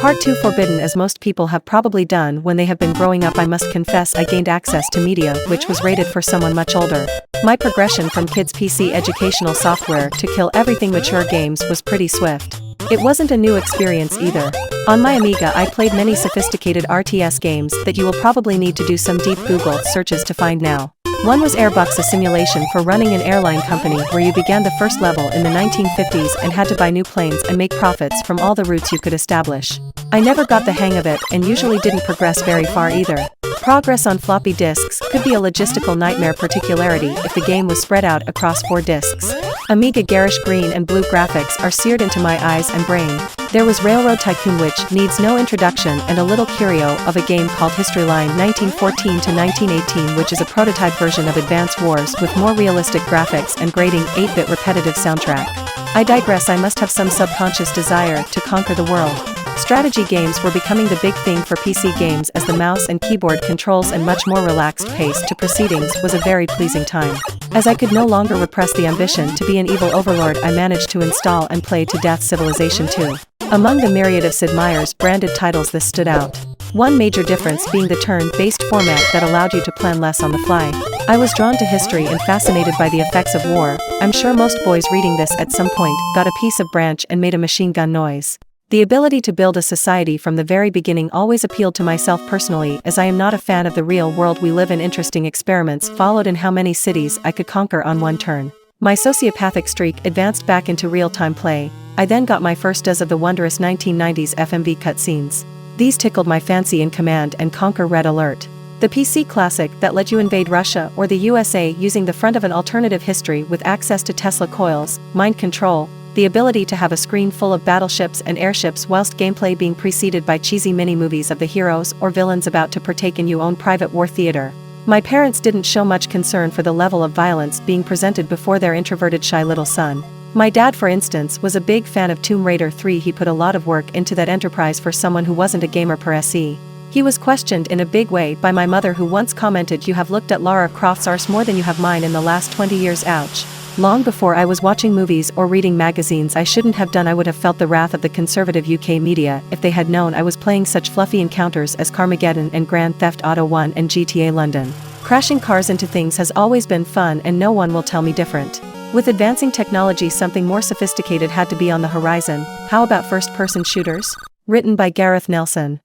Part 2 forbidden. As most people have probably done when they have been growing up, I must confess I gained access to media which was rated for someone much older. My progression from kids' PC educational software to kill everything mature games was pretty swift. It wasn't a new experience either. On my Amiga I played many sophisticated RTS games that you will probably need to do some deep Google searches to find now. One was Airbucks, a simulation for running an airline company where you began the first level in the 1950s and had to buy new planes and make profits from all the routes you could establish. I never got the hang of it and usually didn't progress very far either. Progress on floppy disks could be a logistical nightmare, particularly if the game was spread out across 4 disks. Amiga garish green and blue graphics are seared into my eyes and brain. There was Railroad Tycoon, which needs no introduction, and a little curio of a game called Historyline 1914 to 1918, which is a prototype version of Advance Wars with more realistic graphics and grating 8-bit repetitive soundtrack. I digress. I must have some subconscious desire to conquer the world. Strategy games were becoming the big thing for PC games, as the mouse and keyboard controls and much more relaxed pace to proceedings was a very pleasing time. As I could no longer repress the ambition to be an evil overlord, I managed to install and play to death Civilization 2. Among the myriad of Sid Meier's branded titles, this stood out. One major difference being the turn-based format that allowed you to plan less on the fly. I was drawn to history and fascinated by the effects of war. I'm sure most boys reading this at some point got a piece of branch and made a machine gun noise. The ability to build a society from the very beginning always appealed to myself personally, as I am not a fan of the real world we live in. Interesting experiments followed in how many cities I could conquer on one turn. My sociopathic streak advanced back into real-time play. I then got my first dose of the wondrous 1990s FMV cutscenes. These tickled my fancy in Command and Conquer Red Alert, the PC classic that let you invade Russia or the USA using the front of an alternative history with access to Tesla coils, mind control, the ability to have a screen full of battleships and airships whilst gameplay being preceded by cheesy mini-movies of the heroes or villains about to partake in your own private war theater. My parents didn't show much concern for the level of violence being presented before their introverted, shy little son. My dad, for instance, was a big fan of Tomb Raider 3. He put a lot of work into that enterprise for someone who wasn't a gamer per se. He was questioned in a big way by my mother, who once commented, "You have looked at Lara Croft's arse more than you have mine in the last 20 years, ouch." Long before I was watching movies or reading magazines I shouldn't have done, I would have felt the wrath of the conservative UK media if they had known I was playing such fluffy encounters as Carmageddon and Grand Theft Auto 1 and GTA London. Crashing cars into things has always been fun, and no one will tell me different. With advancing technology, something more sophisticated had to be on the horizon. How about first-person shooters? Written by Gareth Nelson.